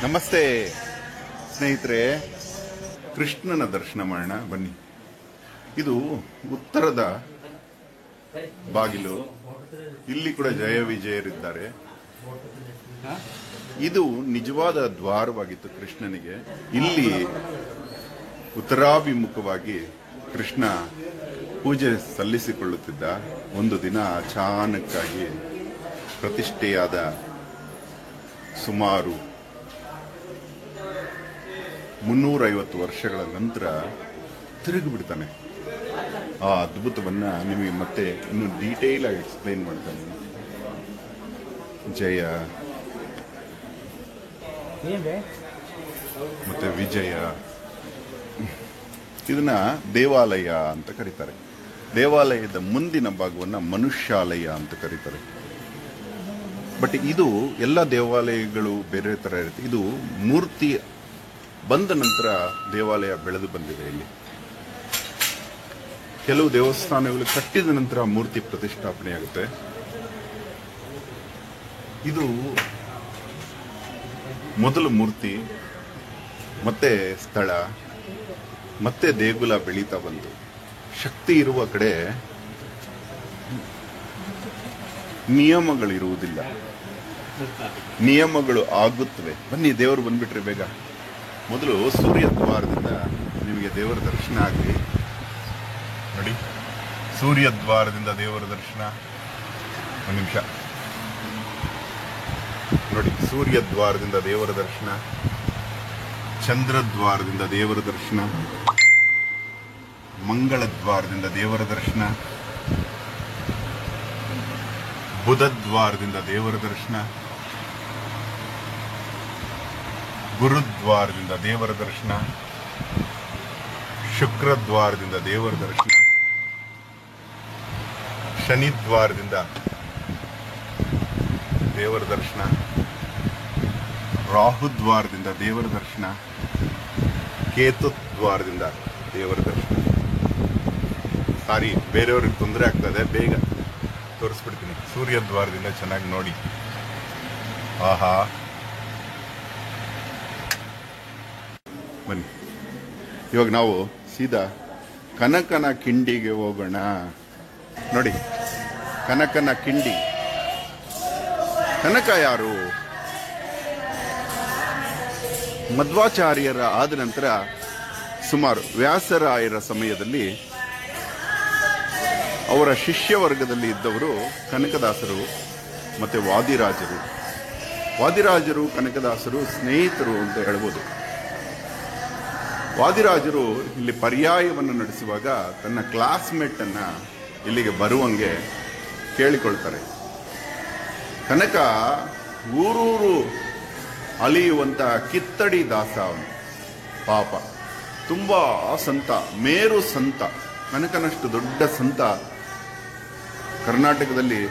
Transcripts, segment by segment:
ನಮಸ್ತೆ ಸ್ನೇಹಿತರೆ, ಕೃಷ್ಣನ ದರ್ಶನ ಮಾಡೋಣ ಬನ್ನಿ. ಇದು ಉತ್ತರದ ಬಾಗಿಲು. ಇಲ್ಲಿ ಕೂಡ ಜಯ ವಿಜಯರಿದ್ದಾರೆ. ಇದು ನಿಜವಾದ ದ್ವಾರವಾಗಿತ್ತು ಕೃಷ್ಣನಿಗೆ. ಇಲ್ಲಿ ಉತ್ತರಾಭಿಮುಖವಾಗಿ ಕೃಷ್ಣ ಪೂಜೆ ಸಲ್ಲಿಸಿಕೊಳ್ಳುತ್ತಿದ್ದ. ಒಂದು ದಿನ ಅಚಾನಕ್ಕಾಗಿ ಪ್ರತಿಷ್ಠೆಯಾದ ಸುಮಾರು 350 ವರ್ಷಗಳ ನಂತರ ತಿರುಗಿಬಿಡ್ತಾನೆ. ಆ ಅದ್ಭುತವನ್ನ ನಿಮಗೆ ಮತ್ತೆ ಇನ್ನು ಡೀಟೇಲ್ ಆಗಿ ಎಕ್ಸ್ಪ್ಲೈನ್ ಮಾಡ್ತಾನೆ. ಜಯ ಮತ್ತೆ ವಿಜಯ, ಇದನ್ನ ದೇವಾಲಯ ಅಂತ ಕರೀತಾರೆ. ದೇವಾಲಯದ ಮುಂದಿನ ಭಾಗವನ್ನ ಮನುಷ್ಯಾಲಯ ಅಂತ ಕರೀತಾರೆ. ಬಟ್ ಇದು ಎಲ್ಲ ದೇವಾಲಯಗಳು ಬೇರೆ ತರ ಇರುತ್ತೆ. ಇದು ಮೂರ್ತಿ ಬಂದ ನಂತರ ದೇವಾಲಯ ಬೆಳೆದು ಬಂದಿದೆ. ಇಲ್ಲಿ ಕೆಲವು ದೇವಸ್ಥಾನಗಳು ಕಟ್ಟಿದ ನಂತರ ಮೂರ್ತಿ ಪ್ರತಿಷ್ಠಾಪನೆ ಆಗುತ್ತೆ. ಇದು ಮೊದಲು ಮೂರ್ತಿ, ಮತ್ತೆ ಸ್ಥಳ, ಮತ್ತೆ ದೇಗುಲ ಬೆಳೀತಾ ಬಂತು. ಶಕ್ತಿ ಇರುವ ಕಡೆ ನಿಯಮಗಳಿರುವುದಿಲ್ಲ, ನಿಯಮಗಳು ಆಗುತ್ತವೆ. ಬನ್ನಿ, ದೇವರು ಬಂದ್ಬಿಟ್ರೆ ಬೇಗ. ಮೊದಲು ಸೂರ್ಯ ದ್ವಾರದಿಂದ ನಿಮಗೆ ದೇವರ ದರ್ಶನ ಆಗಲಿ. ನೋಡಿ, ಸೂರ್ಯ ದ್ವಾರದಿಂದ ದೇವರ ದರ್ಶನ. ಒಂದು ನಿಮಿಷ ನೋಡಿ, ಸೂರ್ಯ ದ್ವಾರದಿಂದ ದೇವರ ದರ್ಶನ, ಚಂದ್ರದ್ವಾರದಿಂದ ದೇವರ ದರ್ಶನ, ಮಂಗಳ ದ್ವಾರದಿಂದ ದೇವರ ದರ್ಶನ, ಬುಧದ್ವಾರದಿಂದ ದೇವರ ದರ್ಶನ, ಗುರುದ್ವಾರದಿಂದ ದೇವರ ದರ್ಶನ, ಶುಕ್ರದ್ವಾರದಿಂದ ದೇವರ ದರ್ಶನ, ಶನಿದ್ವಾರದಿಂದ ದೇವರ ದರ್ಶನ, ರಾಹುದ್ವಾರದಿಂದ ದೇವರ ದರ್ಶನ, ಕೇತುದ್ವಾರದಿಂದ ದೇವರ ದರ್ಶನ. ಸಾರಿ, ಬೇರೆಯವ್ರಿಗೆ ತೊಂದರೆ ಆಗ್ತದೆ, ಬೇಗ ತೋರಿಸ್ಬಿಡ್ತೀನಿ. ಸೂರ್ಯದ್ವಾರದಿಂದ ಚೆನ್ನಾಗಿ ನೋಡಿ. ಆಹಾ, ಬನ್ನಿ. ಇವಾಗ ನಾವು ಸೀದಾ ಕನಕನ ಕಿಂಡಿಗೆ ಹೋಗೋಣ. ನೋಡಿ, ಕನಕನ ಕಿಂಡಿ. ಕನಕ ಯಾರು? ಮಧ್ವಾಚಾರ್ಯರ ಆದ ನಂತರ ಸುಮಾರು ವ್ಯಾಸರಾಯರ ಸಮಯದಲ್ಲಿ ಅವರ ಶಿಷ್ಯ ವರ್ಗದಲ್ಲಿ ಇದ್ದವರು ಕನಕದಾಸರು ಮತ್ತೆ ವಾದಿರಾಜರು. ವಾದಿರಾಜರು ಕನಕದಾಸರು ಸ್ನೇಹಿತರು ಅಂತ ಹೇಳ್ಬೋದು. ವಾದಿರಾಜರು ಇಲ್ಲಿ ಪರ್ಯಾಯವನ್ನು ನಡೆಸುವಾಗ ತನ್ನ ಕ್ಲಾಸ್ಮೇಟ್ ಅನ್ನ ಇಲ್ಲಿಗೆ ಬರುವಂಗೆ ಕೇಳಿಕೊಳ್ತಾರೆ. ಕನಕ ಊರೂರು ಅಲಿಯುವಂತ ಕಿತ್ತಡಿ ದಾಸ ಅವನು. ಪಾಪ, ತುಂಬಾ ಸಂತ, ಮೇರು ಸಂತ. ಕನಕನಷ್ಟು ದೊಡ್ಡ ಸಂತ ಕರ್ನಾಟಕದಲ್ಲಿ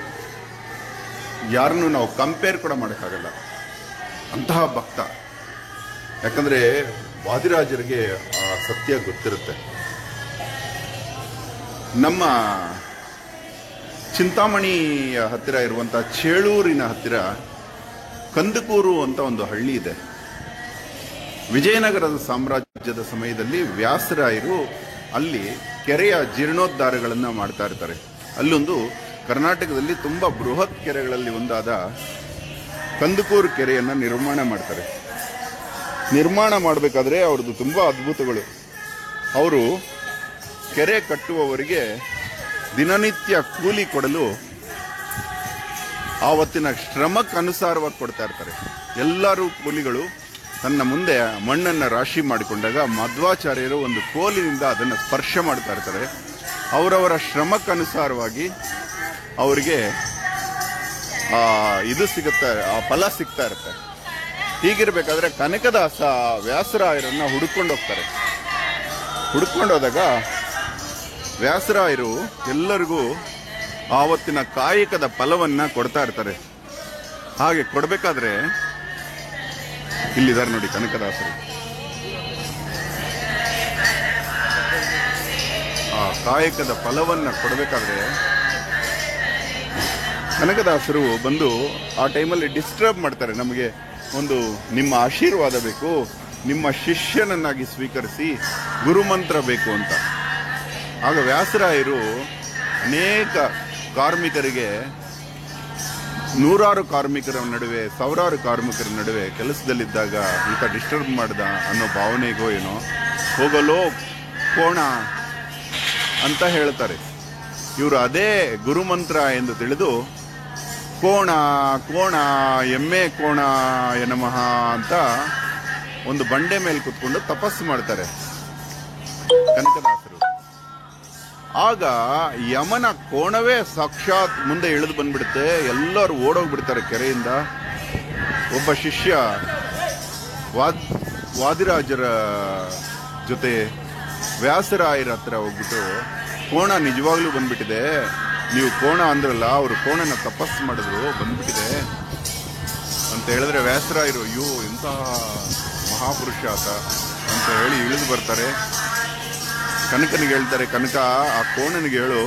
ಯಾರನ್ನು ನಾವು ಕಂಪೇರ್ ಕೂಡ ಮಾಡೋಕ್ಕಾಗಲ್ಲ. ಅಂತಹ ಭಕ್ತ. ಯಾಕಂದ್ರೆ ವಾದಿರಾಜರಿಗೆ ಆ ಸತ್ಯ ಗೊತ್ತಿರುತ್ತೆ. ನಮ್ಮ ಚಿಂತಾಮಣಿಯ ಹತ್ತಿರ ಇರುವಂತ ಚೇಳೂರಿನ ಹತ್ತಿರ ಕಂದಕೂರು ಅಂತ ಒಂದು ಹಳ್ಳಿ ಇದೆ. ವಿಜಯನಗರದ ಸಾಮ್ರಾಜ್ಯದ ಸಮಯದಲ್ಲಿ ವ್ಯಾಸರಾಯರು ಅಲ್ಲಿ ಕೆರೆಯ ಜೀರ್ಣೋದ್ಧಾರಗಳನ್ನ ಮಾಡ್ತಾ ಇರ್ತಾರೆ. ಅಲ್ಲೊಂದು ಕರ್ನಾಟಕದಲ್ಲಿ ತುಂಬಾ ಬೃಹತ್ ಕೆರೆಗಳಲ್ಲಿ ಒಂದಾದ ಕಂದಕೂರು ಕೆರೆಯನ್ನ ನಿರ್ಮಾಣ ಮಾಡ್ತಾರೆ. ನಿರ್ಮಾಣ ಮಾಡಬೇಕಾದ್ರೆ ಅವ್ರದ್ದು ತುಂಬಾ ಅದ್ಭುತಗಳು. ಅವರು ಕೆರೆ ಕಟ್ಟುವವರಿಗೆ ದಿನನಿತ್ಯ ಕೂಲಿ ಕೊಡಲು ಆವತ್ತಿನ ಶ್ರಮಕ್ಕನುಸಾರವಾಗಿ ಕೊಡ್ತಾ ಇರ್ತಾರೆ. ಎಲ್ಲರೂ ಕೂಲಿಗಳು ತನ್ನ ಮುಂದೆ ಮಣ್ಣನ್ನು ರಾಶಿ ಮಾಡಿಕೊಂಡಾಗ ಮಧ್ವಾಚಾರ್ಯರು ಒಂದು ಕೋಲಿನಿಂದ ಅದನ್ನು ಸ್ಪರ್ಶ ಮಾಡ್ತಾ ಇರ್ತಾರೆ. ಅವರವರ ಶ್ರಮಕ್ಕನುಸಾರವಾಗಿ ಅವರಿಗೆ ಇದು ಸಿಗುತ್ತೆ, ಆ ಫಲ ಸಿಗ್ತಾ ಇರುತ್ತೆ. ಹೀಗಿರ್ಬೇಕಾದ್ರೆ ಕನಕದಾಸ ವ್ಯಾಸರಾಯರನ್ನ ಹುಡುಕೊಂಡು ಹೋಗ್ತಾರೆ. ಹುಡುಕೊಂಡೋದಾಗ ವ್ಯಾಸರಾಯರು ಎಲ್ಲರಿಗೂ ಆವತ್ತಿನ ಕಾಯಕದ ಫಲವನ್ನ ಕೊಡ್ತಾ ಇರ್ತಾರೆ. ಹಾಗೆ ಕೊಡ್ಬೇಕಾದ್ರೆ ಇಲ್ಲಿದ್ದಾರೆ ನೋಡಿ ಕನಕದಾಸರು. ಆ ಕಾಯಕದ ಫಲವನ್ನ ಕೊಡಬೇಕಾದ್ರೆ ಕನಕದಾಸರು ಬಂದು ಆ ಟೈಮಲ್ಲಿ ಡಿಸ್ಟರ್ಬ್ ಮಾಡ್ತಾರೆ. ನಮಗೆ ಒಂದು ನಿಮ್ಮ ಆಶೀರ್ವಾದ ಬೇಕು, ನಿಮ್ಮ ಶಿಷ್ಯನನ್ನಾಗಿ ಸ್ವೀಕರಿಸಿ ಗುರುಮಂತ್ರ ಬೇಕು ಅಂತ. ಆಗ ವ್ಯಾಸರಾಯರು ಅನೇಕ ಕಾರ್ಮಿಕರಿಗೆ, ನೂರಾರು ಕಾರ್ಮಿಕರ ನಡುವೆ, ಸಾವಿರಾರು ಕಾರ್ಮಿಕರ ನಡುವೆ ಕೆಲಸದಲ್ಲಿದ್ದಾಗ ಈತ ಡಿಸ್ಟರ್ಬ್ ಮಾಡ್ದ ಅನ್ನೋ ಭಾವನೆಗೋ ಏನೋ ಹೋಗಲೋ ಕೋಣ ಅಂತ ಹೇಳ್ತಾರೆ. ಇವರು ಅದೇ ಗುರುಮಂತ್ರ ಎಂದು ತಿಳಿದು ಕೋಣ ಕೋಣ ಎಮ್ಮೆ ಕೋಣ ನಮಃ ಅಂತ ಒಂದು ಬಂಡೆ ಮೇಲೆ ಕುತ್ಕೊಂಡು ತಪಸ್ಸು ಮಾಡ್ತಾರೆ ಕನಕದಾಸರು. ಆಗ ಯಮನ ಕೋಣವೇ ಸಾಕ್ಷಾತ್ ಮುಂದೆ ಇಳಿದು ಬಂದ್ಬಿಡುತ್ತೆ. ಎಲ್ಲರೂ ಓಡೋಗ್ಬಿಡ್ತಾರೆ ಕೆರೆಯಿಂದ. ಒಬ್ಬ ಶಿಷ್ಯ ವಾದಿರಾಜರ ಜೊತೆ ವ್ಯಾಸರಾಯರ ಹತ್ರ ಹೋಗ್ಬಿಟ್ಟು, ಕೋಣ ನಿಜವಾಗ್ಲೂ ಬಂದ್ಬಿಟ್ಟಿದೆ, ನೀವು ಕೋಣ ಅಂದ್ರಲ್ಲ, ಅವರು ಕೋಣನ ತಪಸ್ಸು ಮಾಡಿದ್ರು, ಬಂದ್ಬಿಟ್ಟಿದೆ ಅಂತ ಹೇಳಿದ್ರೆ ವ್ಯಾಸರಾಯರು ಅಯ್ಯೋ ಎಂತಹ ಮಹಾಪುರುಷ ಆತ ಅಂತ ಹೇಳಿ ಇಳಿದು ಬರ್ತಾರೆ. ಕನಕನಿಗೆ ಹೇಳ್ತಾರೆ, ಕನಕ ಆ ಕೋಣನಿಗೆ ಹೇಳು,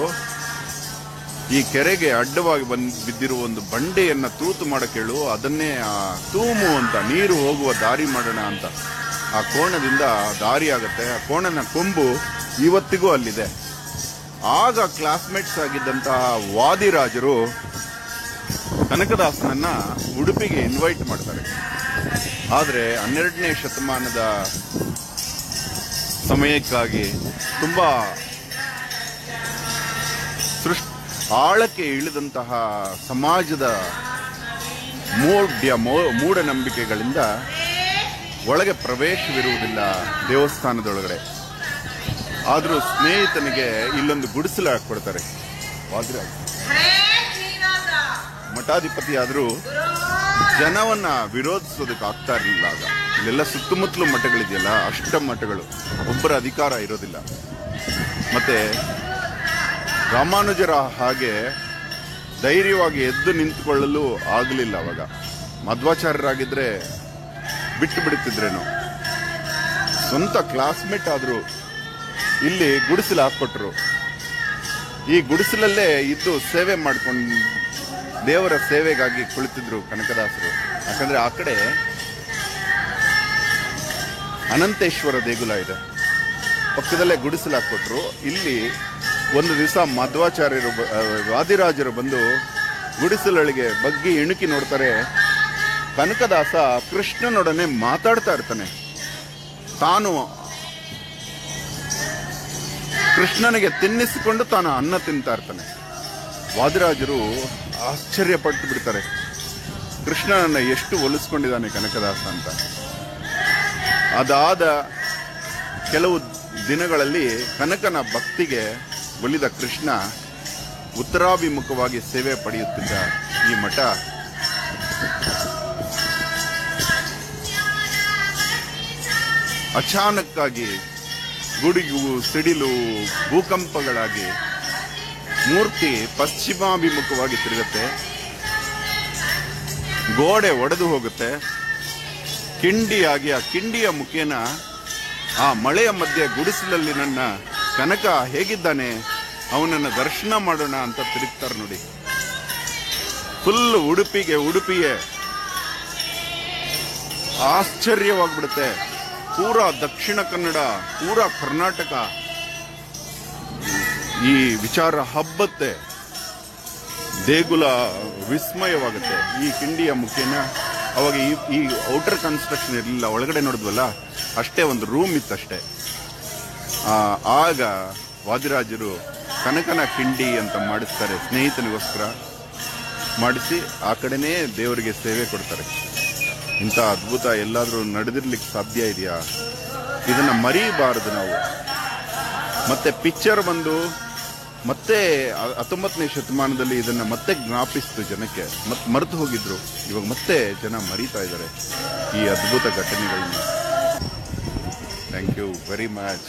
ಈ ಕೆರೆಗೆ ಅಡ್ಡವಾಗಿ ಬಿದ್ದಿರುವ ಒಂದು ಬಂಡೆಯನ್ನ ತೂತು ಮಾಡಕ್ಕೆ ಹೇಳು, ಅದನ್ನೇ ತೂಮು ಅಂತ ನೀರು ಹೋಗುವ ದಾರಿ ಮಾಡೋಣ ಅಂತ. ಆ ಕೋಣದಿಂದ ದಾರಿ ಆಗತ್ತೆ. ಆ ಕೋಣನ ಕೊಂಬು ಇವತ್ತಿಗೂ ಅಲ್ಲಿದೆ. ಆಗ ಕ್ಲಾಸ್ಮೇಟ್ಸ್ ಆಗಿದ್ದಂತಹ ವಾದಿರಾಜರು ಕನಕದಾಸನನ್ನ ಉಡುಪಿಗೆ ಇನ್ವೈಟ್ ಮಾಡ್ತಾರೆ. ಆದರೆ 12ನೇ ಶತಮಾನದ ಸಮಯಕ್ಕಾಗಿ ತುಂಬಾ ಆಳಕ್ಕೆ ಇಳಿದಂತಹ ಸಮಾಜದ ಮೂಢನಂಬಿಕೆಗಳಿಂದ ಒಳಗೆ ಪ್ರವೇಶವಿರುವುದಿಲ್ಲ ದೇವಸ್ಥಾನದೊಳಗಡೆ. ಆದರೂ ಸ್ನೇಹಿತನಿಗೆ ಇಲ್ಲೊಂದು ಗುಡಿಸಲು ಹಾಕೊಡ್ತಾರೆ. ವಾದಿರಾಜ ಮಠಾಧಿಪತಿ ಆದರೂ ಜನವನ್ನ ವಿರೋಧಿಸೋದಕ್ಕೆ ಆಗ್ತಾ ಇರಲಿಲ್ಲ. ಆಗ ಇಲ್ಲೆಲ್ಲ ಸುತ್ತಮುತ್ತಲು ಮಠಗಳಿದೆಯಲ್ಲ, ಅಷ್ಟ ಮಠಗಳು, ಒಬ್ಬರ ಅಧಿಕಾರ ಇರೋದಿಲ್ಲ. ಮತ್ತೆ ರಾಮಾನುಜರ ಹಾಗೆ ಧೈರ್ಯವಾಗಿ ಎದ್ದು ನಿಂತುಕೊಳ್ಳಲು ಆಗಲಿಲ್ಲ. ಅವಾಗ ಮಧ್ವಾಚಾರ್ಯರಾಗಿದ್ರೆ ಬಿಟ್ಟು ಬಿಡುತ್ತಿದ್ರೇನೋ. ಸ್ವಂತ ಕ್ಲಾಸ್ಮೇಟ್ ಆದ್ರು ಇಲ್ಲಿ ಗುಡಿಸಲು ಹಾಕೊಟ್ರು. ಈ ಗುಡಿಸಲಲ್ಲೇ ಇದ್ದು ಸೇವೆ ಮಾಡ್ಕೊಂಡು ದೇವರ ಸೇವೆಗಾಗಿ ಕುಳಿತಿದ್ರು ಕನಕದಾಸರು. ಯಾಕಂದ್ರೆ ಆ ಕಡೆ ಅನಂತೇಶ್ವರ ದೇಗುಲ ಇದೆ, ಪಕ್ಕದಲ್ಲೇ ಗುಡಿಸಲು ಹಾಕೊಟ್ರು. ಇಲ್ಲಿ ಒಂದು ದಿವಸ ಮಧ್ವಾಚಾರ್ಯರು ವಾದಿರಾಜರು ಬಂದು ಗುಡಿಸಲೊಳಗೆ ಬಗ್ಗಿ ಇಣುಕಿ ನೋಡ್ತಾರೆ. ಕನಕದಾಸ ಕೃಷ್ಣನೊಡನೆ ಮಾತಾಡ್ತಾ ಇರ್ತಾನೆ. ತಾನು ಕೃಷ್ಣನಿಗೆ ತಿನ್ನಿಸಿಕೊಂಡು ತಾನು ಅನ್ನ ತಿಂತಾ ಇರ್ತಾನೆ. ವಾದಿರಾಜರು ಆಶ್ಚರ್ಯಪಟ್ಟು ಬಿಡ್ತಾರೆ, ಕೃಷ್ಣನನ್ನ ಎಷ್ಟು ಒಲಿಸ್ಕೊಂಡಿದ್ದಾನೆ ಕನಕದಾಸ ಅಂತ. ಅದಾದ ಕೆಲವು ದಿನಗಳಲ್ಲಿ ಕನಕನ ಭಕ್ತಿಗೆ ಒಲಿದ ಕೃಷ್ಣ ಉತ್ತರಾಭಿಮುಖವಾಗಿ ಸೇವೆ ಪಡೆಯುತ್ತಿದ್ದ ಈ ಮಠ ಅಚಾನಕ್ಕಾಗಿ ಗುಡುಗು, ಸಿಡಿಲು, ಭೂಕಂಪಗಳಾಗಿ ಮೂರ್ತಿ ಪಶ್ಚಿಮಾಭಿಮುಖವಾಗಿ ತಿರುಗುತ್ತೆ. ಗೋಡೆ ಒಡೆದು ಹೋಗುತ್ತೆ. ಕಿಂಡಿಯಾಗಿ ಆ ಕಿಂಡಿಯ ಮುಖೇನ ಆ ಮಳೆಯ ಮಧ್ಯೆ ಗುಡಿಸಲಲ್ಲಿ ನನ್ನ ಕನಕ ಹೇಗಿದ್ದಾನೆ, ಅವನನ್ನ ದರ್ಶನ ಮಾಡೋಣ ಅಂತ ತಿರುಗ್ತಾರೆ ನೋಡಿ. ಫುಲ್ ಉಡುಪಿಗೆ ಆಶ್ಚರ್ಯವಾಗ್ಬಿಡುತ್ತೆ. ಪೂರಾ ದಕ್ಷಿಣ ಕನ್ನಡ, ಪೂರಾ ಕರ್ನಾಟಕ ಈ ವಿಚಾರ ಹಬ್ಬತ್ತೆ. ದೇಗುಲ ವಿಸ್ಮಯವಾಗುತ್ತೆ ಈ ಕಿಂಡಿಯ ಮುಖೇನ. ಅವಾಗ ಈ ಔಟರ್ ಕನ್ಸ್ಟ್ರಕ್ಷನ್ ಇರಲಿಲ್ಲ, ಒಳಗಡೆ ನೋಡಿದ್ವಲ್ಲ ಅಷ್ಟೇ, ಒಂದು ರೂಮ್ ಇತ್ತಷ್ಟೇ. ಆಗ ವಾದಿರಾಜರು ಕನಕನ ಕಿಂಡಿ ಅಂತ ಮಾಡಿಸ್ತಾರೆ, ಸ್ನೇಹಿತನಿಗೋಸ್ಕರ ಮಾಡಿಸಿ ಆ ಕಡೆನೇ ದೇವರಿಗೆ ಸೇವೆ ಕೊಡ್ತಾರೆ. ಇಂಥ ಅದ್ಭುತ ಎಲ್ಲಾದ್ರೂ ನಡೆದಿರ್ಲಿಕ್ಕೆ ಸಾಧ್ಯ ಇದೆಯಾ? ಇದನ್ನ ಮರೀಬಾರದು ನಾವು. ಮತ್ತೆ ಪಿಕ್ಚರ್ ಬಂದು ಮತ್ತೆ 19ನೇ ಶತಮಾನದಲ್ಲಿ ಇದನ್ನ ಮತ್ತೆ ಜ್ಞಾಪಿಸ್ತು ಜನಕ್ಕೆ, ಮತ್ತೆ ಮರೆತು ಹೋಗಿದ್ರು. ಇವಾಗ ಮತ್ತೆ ಜನ ಮರೀತಾ ಇದ್ದಾರೆ ಈ ಅದ್ಭುತ ಘಟನೆಗಳನ್ನ. Thank you very much.